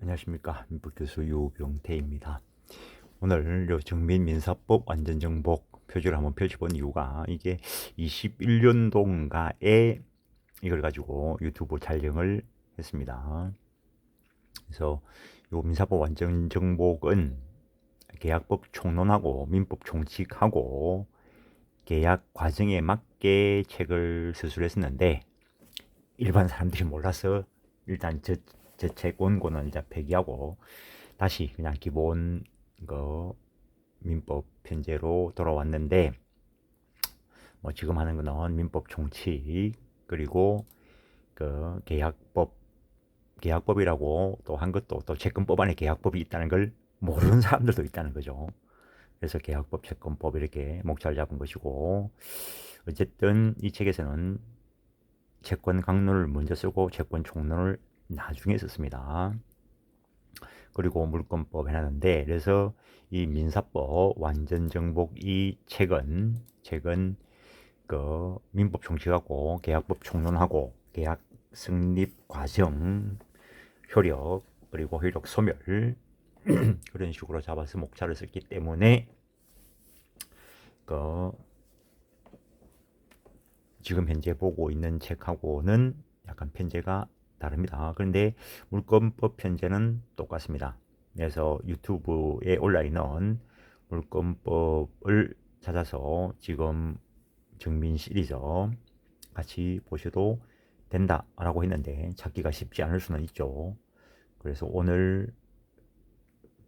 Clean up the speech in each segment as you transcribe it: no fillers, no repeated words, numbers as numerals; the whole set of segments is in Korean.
안녕하십니까. 민법교수 유병태입니다. 오늘 요 정민민사법 완전정복 표지를 한번 펼쳐본 이유가 이게 21년도인가에 이걸 가지고 유튜브 촬영을 했습니다. 그래서 요 민사법 완전정복은 계약법 총론하고 민법 총칙하고 계약 과정에 맞게 책을 서술했었는데 일반 사람들이 몰라서 일단 저 책 원고는 이제 폐기하고 다시 그냥 기본 그 민법 편제로 돌아왔는데 뭐 지금 하는 거는 민법 총칙 그리고 그 계약법이라고 또 한 것도 또 채권법 안에 계약법이 있다는 걸 모르는 사람들도 있다는 거죠. 그래서 계약법, 채권법 이렇게 목차를 잡은 것이고 어쨌든 이 책에서는 채권 강론을 먼저 쓰고 채권 총론을 나중에 썼습니다. 그리고 물권법 해놨는데 그래서 이 민사법 완전정복 이 책은 그 민법 총칙하고 계약법 총론하고 계약 성립 과정 효력 그리고 효력 소멸 그런 식으로 잡아서 목차를 썼기 때문에 그 지금 현재 보고 있는 책하고는 약간 편제가 다릅니다. 그런데 물권법 편제는 똑같습니다. 그래서 유튜브에 온라인은 물권법을 찾아서 지금 정민 시리즈 같이 보셔도 된다라고 했는데 찾기가 쉽지 않을 수는 있죠. 그래서 오늘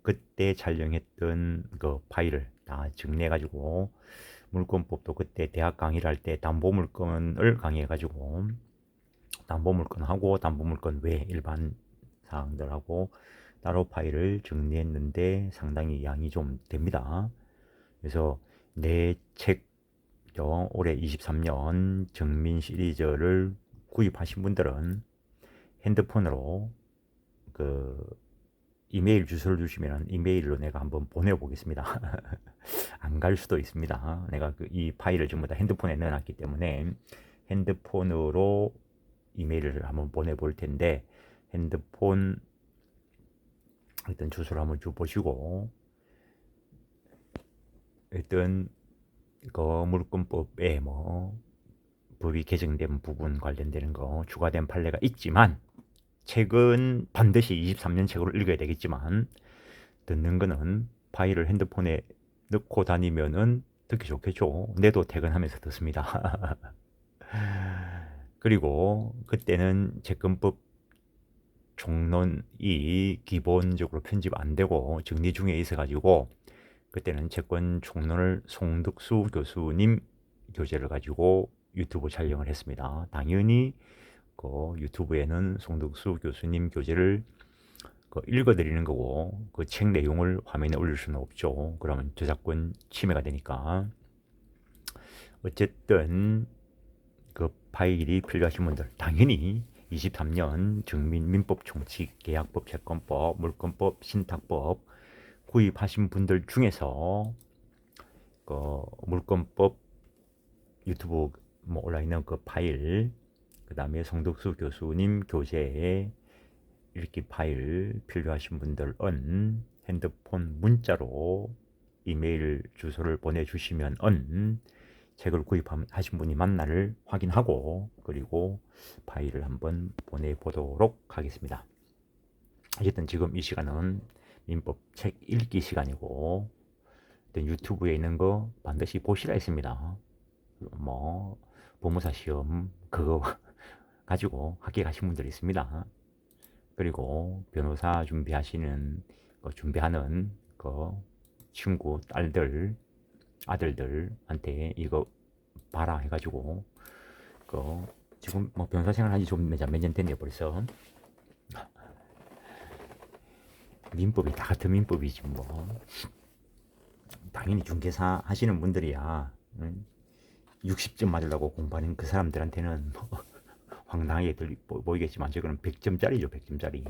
그때 촬영했던 그 파일을 다 정리해 가지고 물권법도 그때 대학 강의를 할 때 담보물권을 강의해 가지고 담보물권하고 담보물권 외 일반 사항들하고 따로 파일을 정리했는데 상당히 양이 좀 됩니다. 그래서 내 책죠, 올해 23년 정민 시리즈를 구입하신 분들은 핸드폰으로 그 이메일 주소를 주시면 이메일로 내가 한번 보내보겠습니다. 안 갈 수도 있습니다. 내가 이 파일을 전부 다 핸드폰에 넣어놨기 때문에 핸드폰으로 이메일을 한번 보내볼 텐데 핸드폰 일단 주소를 한번 줘보시고 일단 그 물권법에 뭐 법이 개정된 부분 관련되는 거 추가된 판례가 있지만 책은 반드시 23년 책으로 읽어야 되겠지만 듣는 거는 파일을 핸드폰에 넣고 다니면은 듣기 좋겠죠. 내도 퇴근하면서 듣습니다. 그리고 그때는 채권법 총론이 기본적으로 편집 안 되고 정리 중에 있어가지고 그때는 채권 총론을 송덕수 교수님 교재를 가지고 유튜브 촬영을 했습니다. 당연히 그 유튜브에는 송덕수 교수님 교재를 읽어드리는 거고 그 책 내용을 화면에 올릴 수는 없죠. 그러면 저작권 침해가 되니까. 어쨌든 그 파일이 필요하신 분들 당연히 23년 정민 민법 총칙 계약법 채권법 물권법 신탁법 구입하신 분들 중에서 그 물권법 유튜브 뭐 올라있는 그 파일 그 다음에 송덕수 교수님 교재에 이렇게 파일 필요하신 분들은 핸드폰 문자로 이메일 주소를 보내주시면 책을 구입하신 분이 맞나를 확인하고 그리고 파일을 한번 보내보도록 하겠습니다. 어쨌든 지금 이 시간은 민법 책 읽기 시간이고 유튜브에 있는 거 반드시 보시라 했습니다. 뭐 법무사 시험 그거 가지고 학교 가신 분들이 있습니다. 그리고 변호사 준비하시는 준비하는 그 친구 딸들 아들들한테 이거 봐라 해가지고 그 지금 뭐 변호사 생활한지 좀 몇 년 됐네요 벌써. 민법이 다 같은 민법이지 뭐. 당연히 중개사 하시는 분들이야 60점 맞으려고 공부하는 그 사람들한테는 뭐 황당하게 보이겠지만 저거는 100점짜리죠 100점짜리.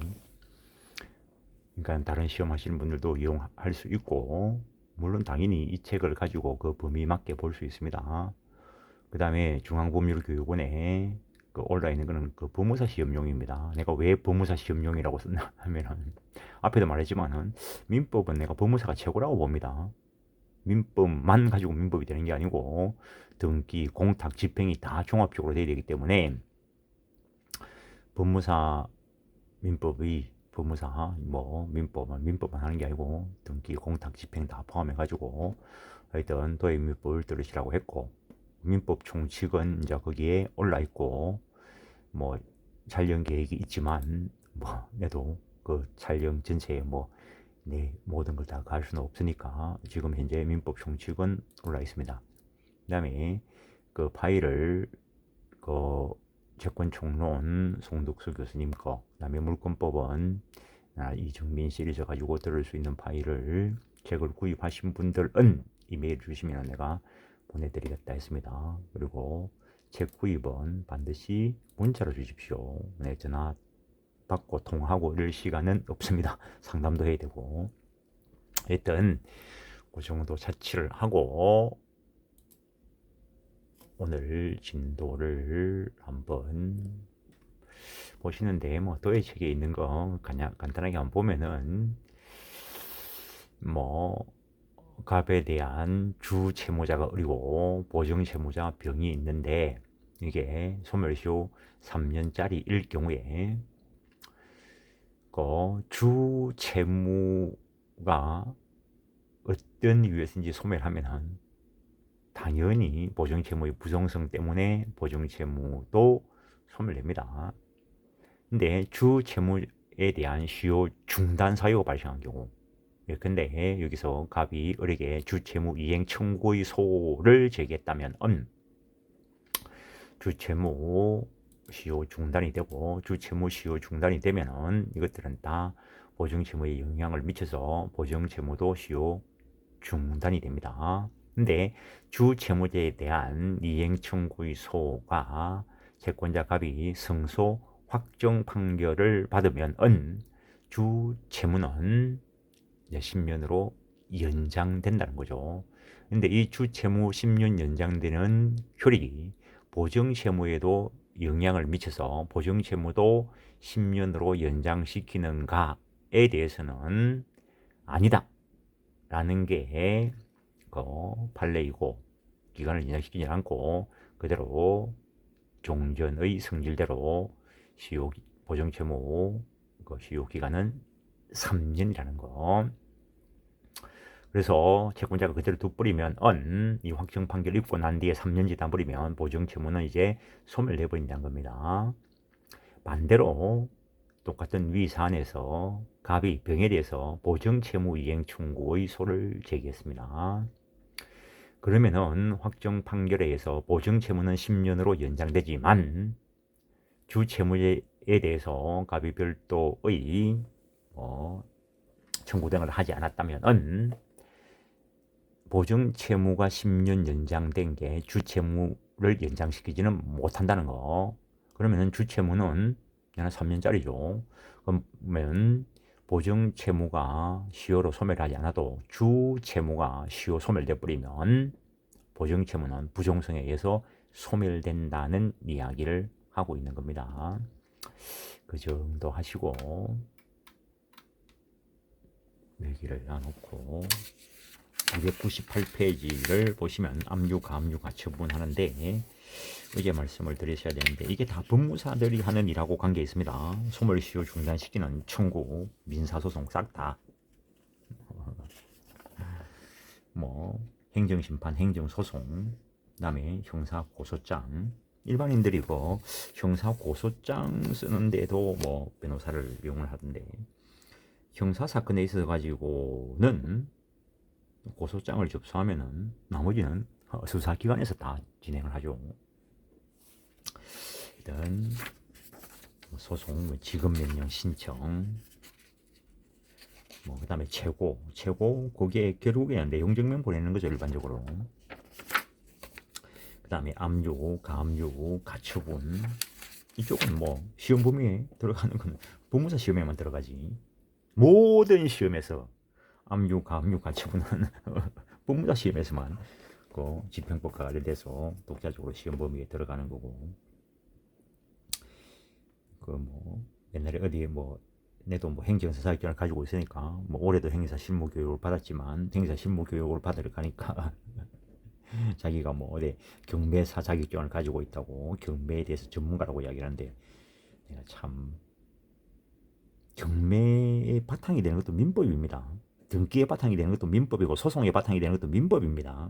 그러니까 다른 시험 하시는 분들도 이용할 수 있고 물론 당연히 이 책을 가지고 그 범위 맞게 볼 수 있습니다. 그 다음에 중앙법률교육원에 그 올라 있는 거는 그 법무사 시험용입니다. 내가 왜 법무사 시험용이라고 썼나 하면은 앞에도 말했지만은 민법은 내가 법무사가 최고라고 봅니다. 민법만 가지고 민법이 되는 게 아니고 등기, 공탁, 집행이 다 종합적으로 돼야 되기 때문에 법무사 민법의 법무사 뭐 민법만 하는 게 아니고 등기, 공탁, 집행 다 포함해 가지고 하여튼 도액민법을 들으시라고 했고, 민법 총칙은 이제 거기에 올라 있고 뭐 촬영 계획이 있지만 뭐 내도 그 촬영 전체에 뭐 내 모든 걸 다 갈 수는 없으니까 지금 현재 민법 총칙은 올라 있습니다. 그다음에 그 파일을 그 채권총론 송덕수 교수님 거, 그다음에 물권법은 이정민 시리즈 가지고 들을 수 있는 파일을 책을 구입하신 분들은 이메일 주시면 내가 보내드리겠다 했습니다. 그리고 책 구입은 반드시 문자로 주십시오. 네, 전화 받고 통화하고 이럴 시간은 없습니다. 상담도 해야 되고. 하여튼 그 정도 차치를 하고 오늘 진도를 한번 보시는데, 뭐 도의 책에 있는 거 그냥 간단하게 한번 보면은 뭐 갑에 대한 주 채무자가 어리고 보증 채무자 병이 있는데, 이게 소멸시효 3년짜리일 경우에 그 주 채무가 어떤 이유에서인지 소멸하면은 당연히 보증 채무의 부정성 때문에 보증 채무도 소멸됩니다. 근데 주 채무에 대한 시효 중단 사유가 발생한 경우, 근데 여기서 갑이 을에게 주채무 이행 청구의 소를 제기했다면 주채무 시효 중단이 되고, 주채무 시효 중단이 되면은 이것들은 다 보증채무에 영향을 미쳐서 보증채무도 시효 중단이 됩니다. 근데 주채무자에 대한 이행 청구의 소가 채권자 갑이 승소 확정 판결을 받으면 주채무는 10년으로 연장된다는 거죠. 근데 이 주채무 10년 연장되는 효력이 보증채무에도 영향을 미쳐서 보증채무도 10년으로 연장시키는가에 대해서는 아니다 라는 게 그 판례이고, 기간을 연장시키지 않고 그대로 종전의 성질대로 시효 보증채무 그 시효 기간은 3년이라는 거. 그래서 채권자가 그대로 둬버리면 이 확정 판결 입고 난 뒤에 3년 지나 버리면 보증채무는 이제 소멸돼 버린다는 겁니다. 반대로 똑같은 위 사안에서 갑이 병에 대해서 보증채무 이행 청구의 소를 제기했습니다. 그러면은 확정 판결에 의해서 보증채무는 10년으로 연장되지만 주채무에 대해서 갑이 별도의 청구 등을 하지 않았다면 보증채무가 10년 연장된 게 주채무를 연장시키지는 못한다는 거. 그러면 주채무는 3년짜리죠. 그러면 보증채무가 시효로 소멸하지 않아도 주채무가 시효 소멸돼 버리면 보증채무는 부정성에 의해서 소멸된다는 이야기를 하고 있는 겁니다. 그 정도 하시고 얘기를 나놓고 298페이지를 보시면 압류, 가압류, 가처분 하는데, 이게 말씀을 드리셔야 되는데, 이게 다 법무사들이 하는 일하고 관계 있습니다. 소멸시효 중단시키는 청구, 민사소송 싹 다. 뭐 행정심판, 행정소송, 그다음에 형사고소장. 일반인들이 뭐 형사고소장 쓰는데도 뭐 변호사를 이용을 하던데, 형사사건에 있어 가지고는 고소장을 접수하면은 나머지는 수사기관에서 다 진행을 하죠. 일단 소송, 지급명령 신청, 뭐 그다음에 최고 거기에 결국에는 내용증명 보내는 거죠, 일반적으로. 그다음에 압류, 가압류, 가처분. 이쪽은 뭐 시험 범위에 들어가는 건 법무사 시험에만 들어가지. 모든 시험에서 압류, 가압류, 가처분은 법무사 시험에서만 그 집행법과 관련돼서 독자적으로 시험 범위에 들어가는 거고. 그 뭐 옛날에 어디에 뭐 내도 뭐 행정사 자격증을 가지고 있으니까 뭐 올해도 행사 실무 교육을 받았지만 행사 실무 교육을 받으러 가니까 자기가 뭐 어디 경매사 자격증을 가지고 있다고 경매에 대해서 전문가라고 이야기하는데 내가 참 경매의 바탕이 되는 것도 민법입니다. 등기의 바탕이 되는 것도 민법이고 소송의 바탕이 되는 것도 민법입니다.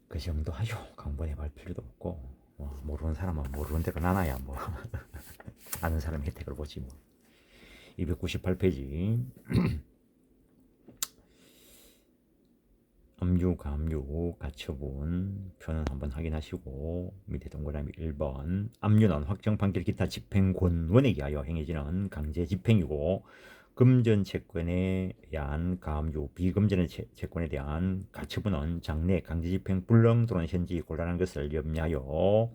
그 정도 하죠. 강번해 볼 필요도 없고 모르는 사람은 모르는 대로 나눠야 뭐 아는 사람의 혜택을 보지 뭐. 298페이지 압류, 감류, 가처분 표는 한번 확인하시고 밑에 동그라미 1번 압류는 확정 판결 기타 집행 권원에 의하여 행해지는 강제 집행이고 금전 채권에 대한 감류, 비금전 채권에 대한 가처분은 장래 강제 집행 불능 또는 현지 곤란한 것을 염려하여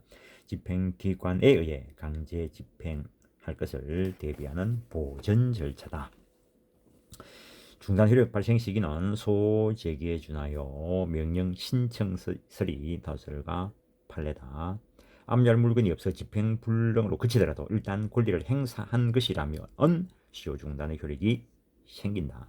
집행기관에 의해 강제 집행할 것을 대비하는 보전 절차다. 중단 효력 발생 시기는 소제기에 준하여 명령 신청서리 다설과 판례다. 압류할 물건이 없어 집행 불능으로 그치더라도 일단 권리를 행사한 것이라면 시효 중단의 효력이 생긴다.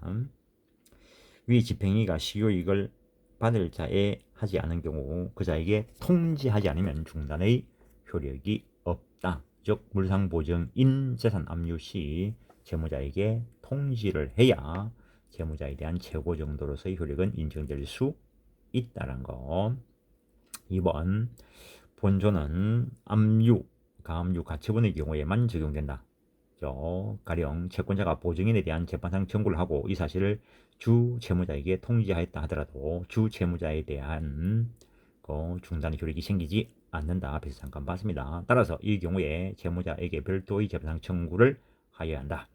위 집행위가 시효이익을 받을 자에 하지 않은 경우 그 자에게 통지하지 않으면 중단의 효력이 없다. 즉 물상보증인 재산 압류 시 채무자에게 통지를 해야 채무자에 대한 최고 정도로서의 효력은 인정될 수 있다는 거. 2번 본조는 압류, 가압류, 가처분의 경우에만 적용된다. 가령 채권자가 보증인에 대한 재판상 청구를 하고 이 사실을 주 채무자에게 통지하였다 하더라도 주 채무자에 대한 중단의 효력이 생기지 않는다. 앞에서 잠깐 봤습니다. 따라서 이 경우에 채무자에게 별도의 재판상 청구를 하여야 한다.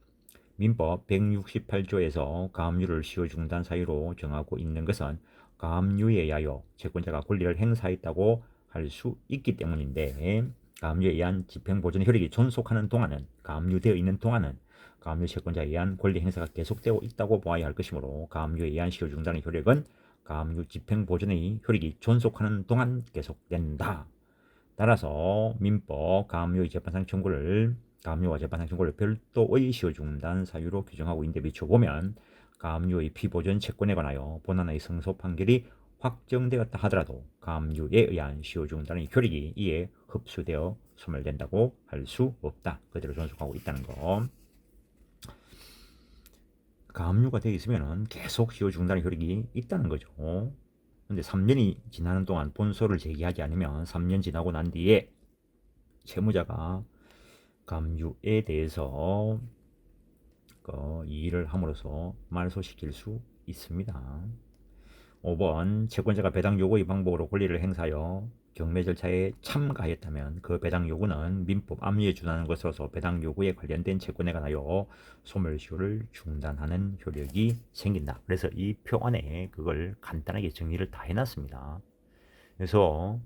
민법 168조에서 가압류를 시효 중단 사유로 정하고 있는 것은 가압류에 의하여 채권자가 권리를 행사했다고 할 수 있기 때문인데 가압류에 의한 집행보존 효력이 존속하는 동안은 가압류되어 있는 동안은 가압류 채권자에 의한 권리 행사가 계속되고 있다고 보아야 할 것이므로 가압류에 의한 시효 중단의 효력은 가압류 집행보존의 효력이 존속하는 동안 계속된다. 따라서 민법 가압류의 재판상 청구를 가압류와 재판상 청구를 별도의 시효 중단 사유로 규정하고 있는데 비춰보면 가압류의 피보존 채권에 관하여 본안의 승소 판결이 확정되었다 하더라도 가압류에 의한 시효 중단의 효력이 이에 흡수되어 소멸된다고 할 수 없다. 그대로 존속하고 있다는 거. 가압류가 되어 있으면 계속 시효 중단의 효력이 있다는 거죠. 근데 3년이 지나는 동안 본소를 제기하지 않으면 3년 지나고 난 뒤에 채무자가 가압류에 대해서 이의를 함으로써 말소시킬 수 있습니다. 5번 채권자가 배당 요구의 방법으로 권리를 행사하여 경매 절차에 참가하였다면 그 배당 요구는 민법 압류에 준하는 것으로서 배당 요구에 관련된 채권에 관하여 소멸시효를 중단하는 효력이 생긴다. 그래서 이 표 안에 그걸 간단하게 정리를 다 해놨습니다. 그래서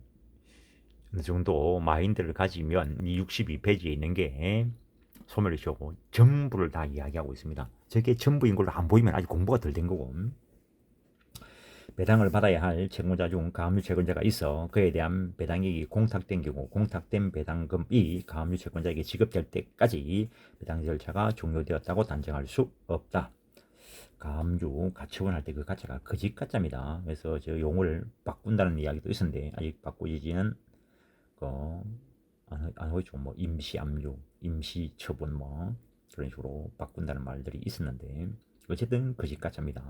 어느 정도 마인드를 가지면 이 62페이지에 있는 게 소멸시효고 전부를 다 이야기하고 있습니다. 저게 전부인 걸로 안 보이면 아직 공부가 덜 된 거고 배당을 받아야 할 채무자 중 가압류 채권자가 있어 그에 대한 배당액이 공탁된 경우 공탁된 배당금이 가압류 채권자에게 지급될 때까지 배당 절차가 종료되었다고 단정할 수 없다. 가압류 가처분할 때 그 가짜가 거짓 가짜입니다. 그래서 저 용어를 바꾼다는 이야기도 있었는데 아직 바꾸지는 안 하고 있죠. 뭐 임시 압류, 임시 처분 뭐 그런 식으로 바꾼다는 말들이 있었는데 어쨌든 거짓 가짜입니다.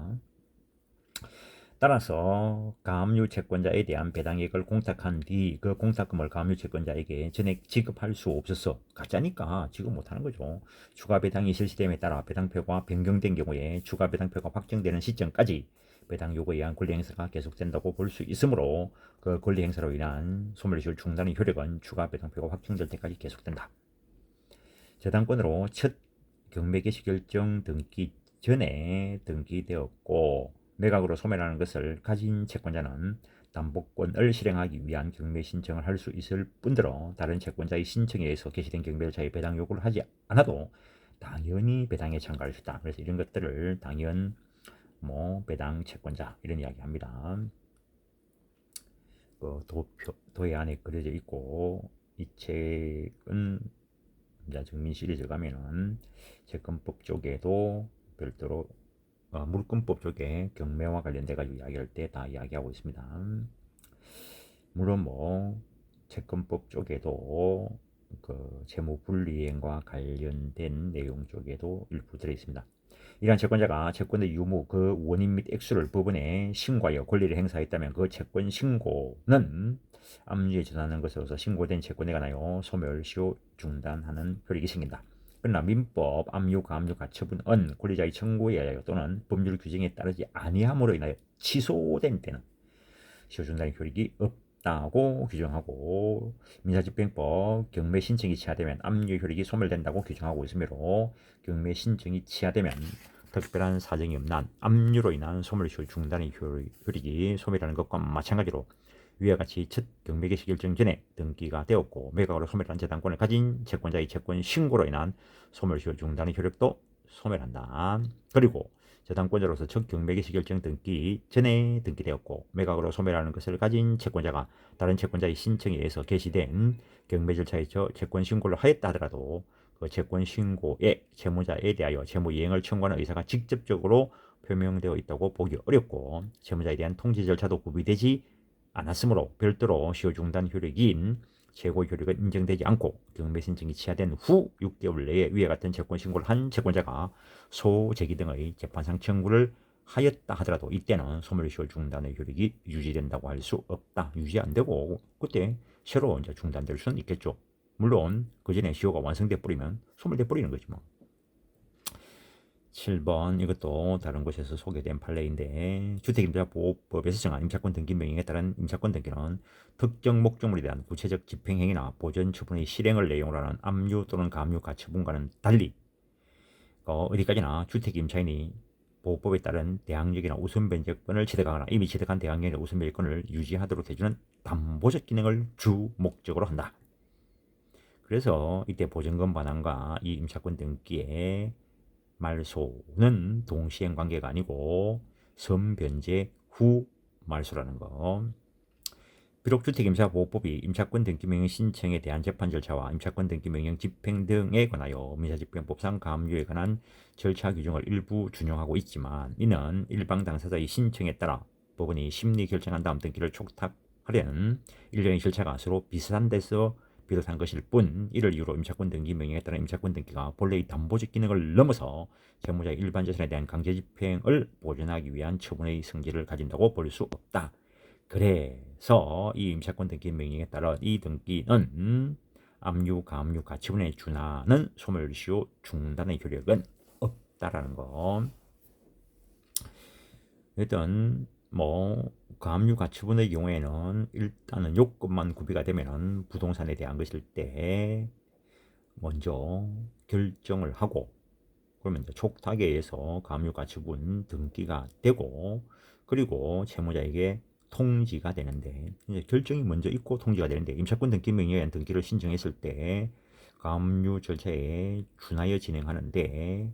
따라서 가압류 채권자에 대한 배당액을 공탁한 뒤 그 공탁금을 가압류 채권자에게 전액 지급할 수 없어서 가짜니까 지급 못하는 거죠. 추가 배당이 실시됨에 따라 배당표가 변경된 경우에 추가 배당표가 확정되는 시점까지 배당 요구에 의한 권리 행사가 계속된다고 볼 수 있으므로 그 권리 행사로 인한 소멸시효 중단의 효력은 추가 배당표가 확정될 때까지 계속된다. 저당권으로 첫 경매 개시 결정 등기 전에 등기되었고 매각으로 소멸하는 것을 가진 채권자는 담보권을 실행하기 위한 경매 신청을 할 수 있을 뿐더러 다른 채권자의 신청에 의해서 개시된 경매절차에 배당 요구를 하지 않아도 당연히 배당에 참가할 수 있다. 그래서 이런 것들을 당연 배당 채권자 이런 이야기 합니다. 도에 안에 그려져 있고 이 책은 이제 정민 시리즈 가면은 채권법 쪽에도 별도로 물권법 쪽에 경매와 관련돼 가지고 이야기할 때 다 이야기하고 있습니다. 물론 뭐 채권법 쪽에도 그 채무 분리행과 관련된 내용 쪽에도 일부 들어 있습니다. 이러한 채권자가 채권의 유무 그 원인 및 액수를 법원에 신고하여 권리를 행사했다면 그 채권 신고는 압류에 전하는 것으로서 신고된 채권에 관하여 소멸, 시효 중단하는 효력이 생긴다. 그러나 민법 압류, 가압류, 가처분은 권리자의 청구에 의하여 또는 법률 규정에 따르지 아니함으로 인하여 취소된 때는 시효 중단의 효력이 없다고 규정하고, 민사집행법 경매 신청이 취하되면 압류 효력이 소멸된다고 규정하고 있으므로 경매 신청이 취하되면 특별한 사정이 없는 한 압류로 인한 소멸시효 중단의 효력이 소멸하는 것과 마찬가지로 위와 같이 첫 경매 개시 결정 전에 등기가 되었고 매각으로 소멸한 재단권을 가진 채권자의 채권 신고로 인한 소멸시효 중단의 효력도 소멸한다. 그리고 재단권자로서 첫 경매 개시 결정 등기 전에 등기되었고 매각으로 소멸하는 것을 가진 채권자가 다른 채권자의 신청에 의해서 개시된 경매 절차에서 채권 신고를 하였다 하더라도 그 채권 신고에 채무자에 대하여 채무 이행을 청구하는 의사가 직접적으로 표명되어 있다고 보기 어렵고 채무자에 대한 통지 절차도 구비되지 않았으므로 별도로 시효 중단 효력인 재고 효력은 인정되지 않고 경매 신청이 취하된 후 6개월 내에 위와 같은 채권 신고를 한 채권자가 소재기 등의 재판상 청구를 하였다 하더라도 이때는 소멸시효 중단의 효력이 유지된다고 할 수 없다. 유지 안 되고 그때 새로 이제 중단될 수는 있겠죠. 물론 그 전에 시효가 완성돼 버리면 소멸돼 버리는 거지 뭐. 7번 이것도 다른 곳에서 소개된 판례인데 주택임대차보호법에서 정한 임차권 등기 명령에 따른 임차권 등기는 특정 목적물에 대한 구체적 집행행위나 보전 처분의 실행을 내용으로 하는 압류 또는 가압류 가처분과는 달리 어디까지나 주택임차인이 보호법에 따른 대항력이나 우선변제권을 취득하거나 이미 취득한 대항력이나 우선변제권을 유지하도록 해주는 담보적 기능을 주 목적으로 한다. 그래서 이때 보증금 반환과 이 임차권 등기에 말소는 동시행 관계가 아니고 선변제 후 말소라는 거. 비록 주택임차보호법이 임차권 등기명령 신청에 대한 재판 절차와 임차권 등기명령 집행 등에 관하여 민사집행법상 가압류에 관한 절차 규정을 일부 준용하고 있지만 이는 일방 당사자의 신청에 따라 법원이 심리 결정한 다음 등기를 촉탁하려는 일련의 절차가 서로 비슷한 데서 비롯한 것일 뿐 이를 이유로 임차권 등기 명령에 따른 임차권 등기가 본래의 담보적 기능을 넘어서 채무자의 일반 재산에 대한 강제 집행을 보존하기 위한 처분의 성질을 가진다고 볼 수 없다. 그래서 이 임차권 등기 명령에 따라 이 등기는 압류, 가압류, 가처분에 준하는 소멸시효 중단의 효력은 없다라는 거. 일단 뭐 가압류 가처분의 경우에는 일단은 요건만 구비가 되면은 부동산에 대한 것일 때 먼저 결정을 하고 그러면 이제 촉탁에 의해서 가압류 가처분 등기가 되고 그리고 채무자에게 통지가 되는데 이제 결정이 먼저 있고 통지가 되는데 임차권 등기 명령에 의한 등기를 신청했을 때 가압류 절차에 준하여 진행하는데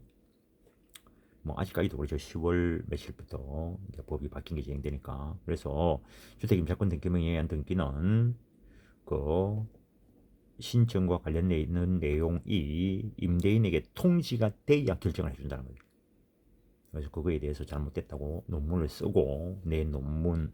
뭐 아직까지도 그렇죠. 10월 며칠부터 이제 법이 바뀐 게 진행되니까 그래서 주택임차권 등기명령에 의한 등기는 그 신청과 관련돼 있는 내용이 임대인에게 통지가 돼야 결정을 해준다는 거죠. 그래서 그거에 대해서 잘못됐다고 논문을 쓰고 내 논문은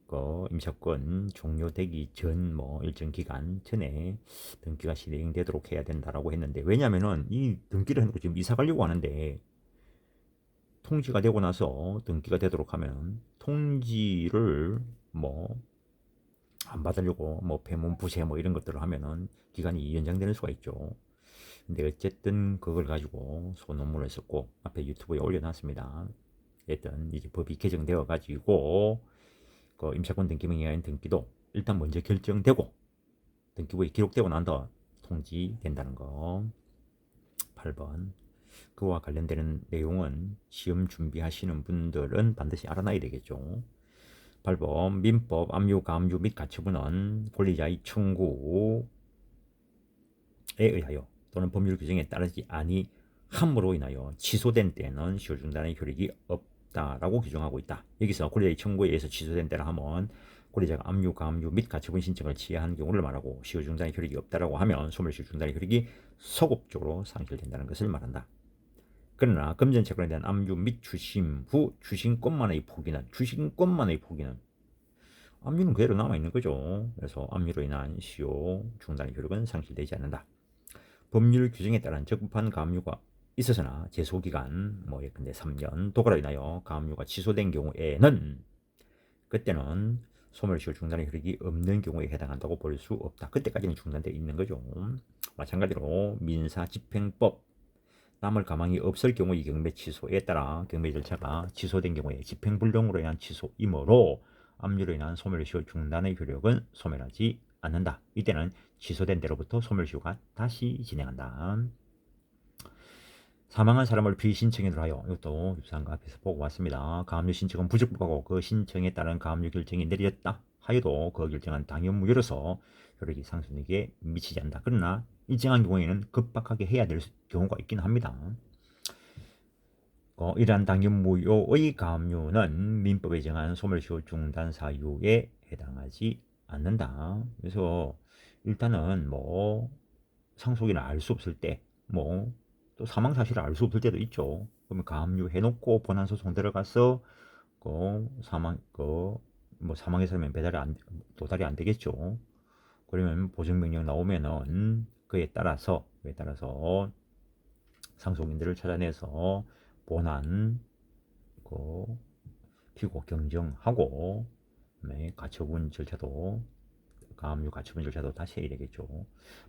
그 임차권 종료되기 전 뭐 일정 기간 전에 등기가 실행되도록 해야 된다라고 했는데 왜냐면은 이 등기를 해놓고 지금 이사 가려고 하는데 통지가 되고 나서 등기가 되도록 하면 통지를 뭐 안 받으려고 뭐 폐문 부채 뭐 이런 것들을 하면은 기간이 연장되는 수가 있죠. 근데 어쨌든 그걸 가지고 소논문을 썼고 앞에 유튜브에 올려놨습니다. 어쨌든 이제 법이 개정되어 가지고 그 임차권 등기명령에 의한 등기도 일단 먼저 결정되고 등기부에 기록되고 난 다음 통지된다는 거. 8번 그와 관련되는 내용은 시험 준비하시는 분들은 반드시 알아놔야 되겠죠. 8번 민법 압류, 가압류 및 가처분은 권리자의 청구에 의하여 또는 법률 규정에 따르지 아니함으로 인하여 취소된 때는 시효 중단의 효력이 없다라고 규정하고 있다. 여기서 권리자의 청구에 의해서 취소된 때라 하면 권리자가 압류, 가압류 및 가처분 신청을 취하한 경우를 말하고 시효 중단의 효력이 없다라고 하면 소멸시효 중단의 효력이 소급적으로 상실된다는 것을 말한다. 그러나 금전 채권에 대한 압류 및 주심 후 주심권만의 포기는 압류는 그대로 남아있는 거죠. 그래서 압류로 인한 시효 중단의 효력은 상실되지 않는다. 법률 규정에 따른 적법한 가압류가 있어서나 제소기간 예컨대 3년 도가로 인하여 가압류가 취소된 경우에는 그때는 소멸시효 중단의 효력이 없는 경우에 해당한다고 볼 수 없다. 그때까지는 중단되어 있는 거죠. 마찬가지로 민사집행법 남을 가망이 없을 경우 이 경매 취소에 따라 경매 절차가 취소된 경우에 집행불능으로 인한 취소이므로 압류로 인한 소멸시효 중단의 효력은 소멸하지 않는다. 이때는 취소된 대로부터 소멸시효가 다시 진행한다. 사망한 사람을 피신청인으로 하여 이것도 유사한가 앞에서 보고 왔습니다. 가압류 신청은 부적법하고 그 신청에 따른 가압류 결정이 내려졌다 하여도 그 결정은 당연무효로서 효력이 상속에게 미치지 않는다. 그러나 일정한 경우에는 급박하게 해야 될 경우가 있긴 합니다. 이러한 당연무효의 가압류는 민법에 정한 소멸시효 중단 사유에 해당하지 않는다. 그래서 일단은 상속인을 알 수 없을 때 또 사망 사실을 알 수 없을 때도 있죠. 그러면 가압류 해놓고 본안 소송 들어가서 사망의 사람은 도달이 안 되겠죠. 그러면 보증명령 나오면은 그에 따라서 상속인들을 찾아내서 본안 피고 경정하고 가처분 절차도 가압류 가처분 절차도 다시 해야 되겠죠.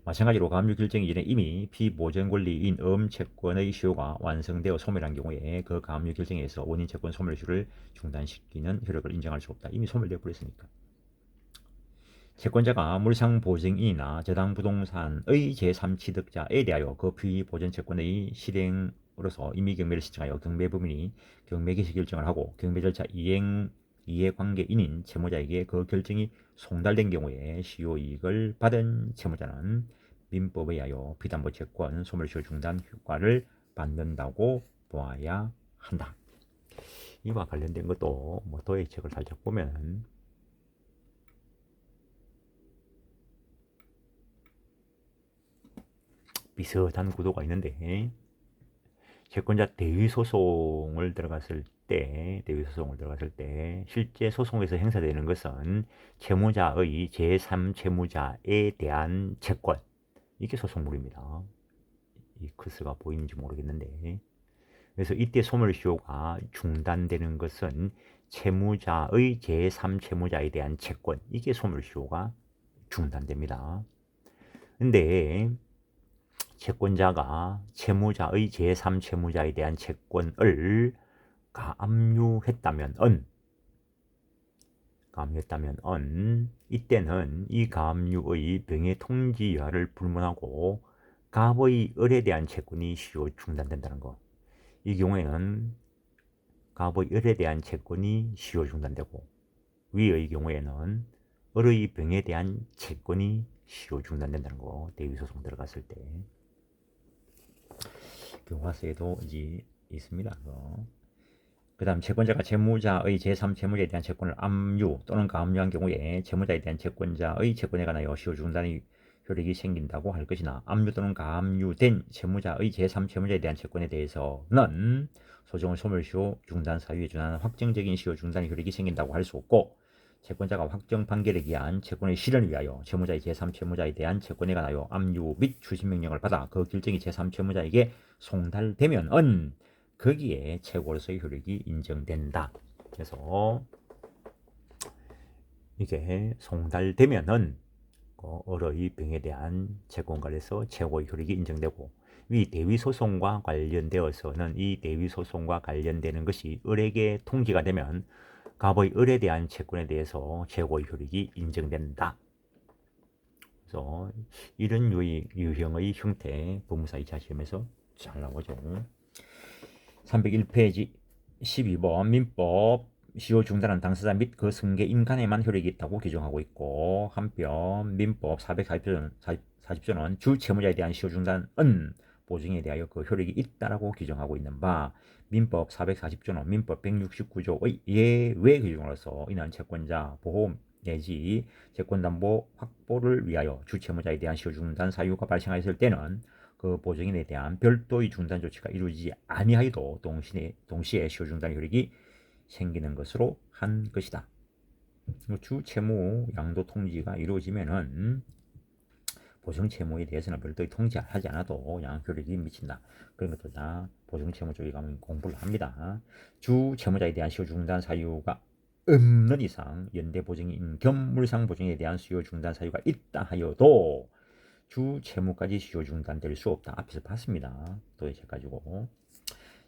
마찬가지로 가압류 결정 이전에 이미 피보전 권리인 채권의 시효가 완성되어 소멸한 경우에 그 가압류 결정에 의해서 원인 채권 소멸시효를 중단시키는 효력을 인정할 수 없다. 이미 소멸되어 버렸으니까. 채권자가 물상보증인이나 저당부동산의 제3취득자에 대하여 그 피보전채권의 실행으로서 임의경매를 신청하여 경매법인이 경매개시 결정을 하고 경매절차 이해관계인인 채무자에게 그 결정이 송달된 경우에 시효이익을 받은 채무자는 민법에 의하여 피담보채권 소멸시효 중단 효과를 받는다고 보아야 한다. 이와 관련된 것도 도액책을 살짝 보면 비슷한 구도가 있는데 채권자 대위소송을 들어갔을 때 실제 소송에서 행사되는 것은 채무자의 제3채무자에 대한 채권, 이게 소송물입니다. 이 크스가 보이는지 모르겠는데, 그래서 이때 소멸시효가 중단되는 것은 채무자의 제3채무자에 대한 채권, 이게 소멸시효가 중단됩니다. 근데 채권자가 채무자의 제3채무자에 대한 채권을 가압류했다면 이때는 이 가압류의 병의 통지 여하를 불문하고 갑의 을에 대한 채권이 시효 중단된다는 것. 이 경우에는 갑의 을에 대한 채권이 시효 중단되고 위의 경우에는 을의 병에 대한 채권이 시효 중단된다는 거. 대위소송 들어갔을 때 교과서에도 이제 있습니다. 그 다음 채권자가 채무자의 제3채무자에 대한 채권을 압류 또는 가압류한 경우에 채무자에 대한 채권자의 채권에 관하여 시효 중단의 효력이 생긴다고 할 것이나 압류 또는 가압류된 채무자의 제3채무자에 대한 채권에 대해서는 소정의 소멸시효 중단 사유에 준하는 확정적인 시효 중단의 효력이 생긴다고 할 수 없고 채권자가 확정 판결에 기한 채권의 실현을 위하여 채무자의 제3채무자에 대한 채권에 관하여 압류 및 추심명령을 받아 그 결정이 제3채무자에게 송달되면은 거기에 채권으로서의 효력이 인정된다. 그래서 이게 송달되면은 을의 병에 대한 채권관에서 최고의 효력이 인정되고 이 대위소송과 관련되어서는 이 대위소송과 관련되는 것이 을에게 통지가 되면 갑의 을에 대한 채권에 대해서 최고의 효력이 인정된다. 그래서 이런 유형의 형태 법무사 2차 시험에서 잘 나오죠. 301페이지 12번 민법 시효 중단한 당사자 및 그 승계인간에만 효력이 있다고 규정하고 있고 한편 민법 440조는 주 채무자에 대한 시효 중단은 보증에 대하여 그 효력이 있다라고 규정하고 있는 바 민법 440조는 민법 169조의 예외 규정으로서 이는 채권자 보호 내지 채권담보 확보를 위하여 주채무자에 대한 시효중단 사유가 발생하였을 때는 그 보증인에 대한 별도의 중단 조치가 이루어지지 아니하여도 동시에 시효중단 효력이 생기는 것으로 한 것이다. 주채무 양도 통지가 이루어지면은 보증채무에 대해서는 별도의 통지하지 않아도 그냥 효력이 미친다. 그런 것도 다 보증채무 쪽에 가면 공부를 합니다. 주채무자에 대한 시효중단 사유가 없는 이상 연대보증인 겸 물상보증에 대한 시효중단 사유가 있다 하여도 주채무까지 시효중단될 수 없다. 앞에서 봤습니다. 도대체 가지고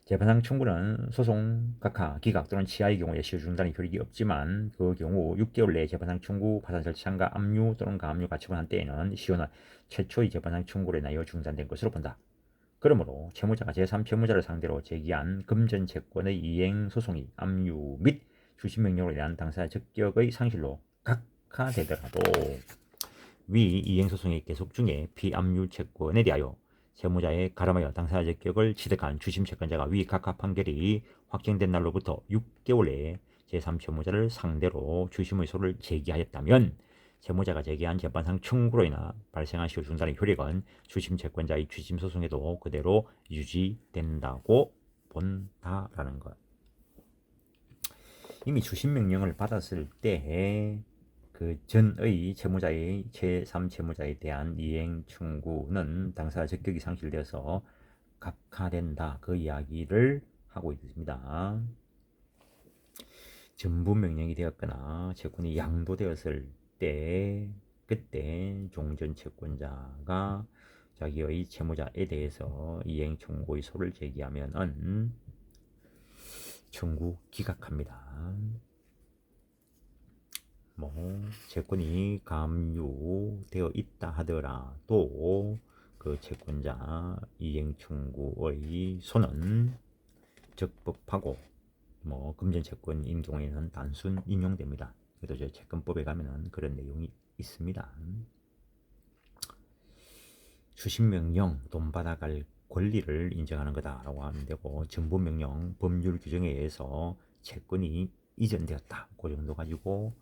재배상 청구는 소송, 각하, 기각 또는 치하의 경우에 시효중단의 효력이 없지만 그 경우 6개월 내에 재배상 청구 파산 절차가 압류 또는 가압류 가처분한 때에는 시효는 최초의 재배상 청구로 인하여 중단된 것으로 본다. 그러므로 채무자가 제3채무자를 상대로 제기한 금전채권의 이행소송이 압류 및 주식명령으로 인한 당사자 적격의 상실로 각하되더라도 위 이행소송의 계속 중에 비압류 채권에 대하여 채무자에 가름하여 당사자 적격을 취득한 주심채권자가 위 각하 판결이 확정된 날로부터 6개월 내에 제3채무자를 상대로 주심의소를 제기하였다면 채무자가 제기한 재판상 청구로 인하 발생한 시효중단의 효력은 주심채권자의 주심소송에도 그대로 유지된다고 본다라는 것. 이미 주심명령을 받았을 때 그 전의 채무자의 제3채무자에 대한 이행 청구는 당사자 적격이 상실되어서 각하된다. 그 이야기를 하고 있습니다. 전부명령이 되었거나 채권이 양도되었을 때 그때 종전채권자가 자기의 채무자에 대해서 이행 청구의 소를 제기하면은 청구 기각합니다. 채권이 감유되어 있다 하더라도 그 채권자 이행 청구의 소는 적법하고 금전채권인 경우에는 단순 인용됩니다. 그래도 저 채권법에 가면은 그런 내용이 있습니다. 주심명령 돈 받아갈 권리를 인정하는 거다라고 하면 되고, 전부명령 법률 규정에 의해서 채권이 이전되었다. 그 정도 가지고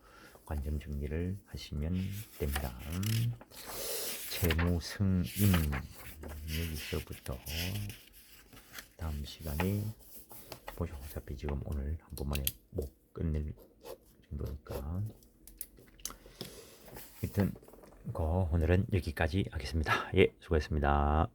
관점 정리를 하시면 됩니다. 채무 승인 여기서부터 다음 시간에 보죠. 어차피 지금 오늘 한 번만에 못 끝낼 정도니까. 하여튼 오늘은 여기까지 하겠습니다. 예, 수고했습니다.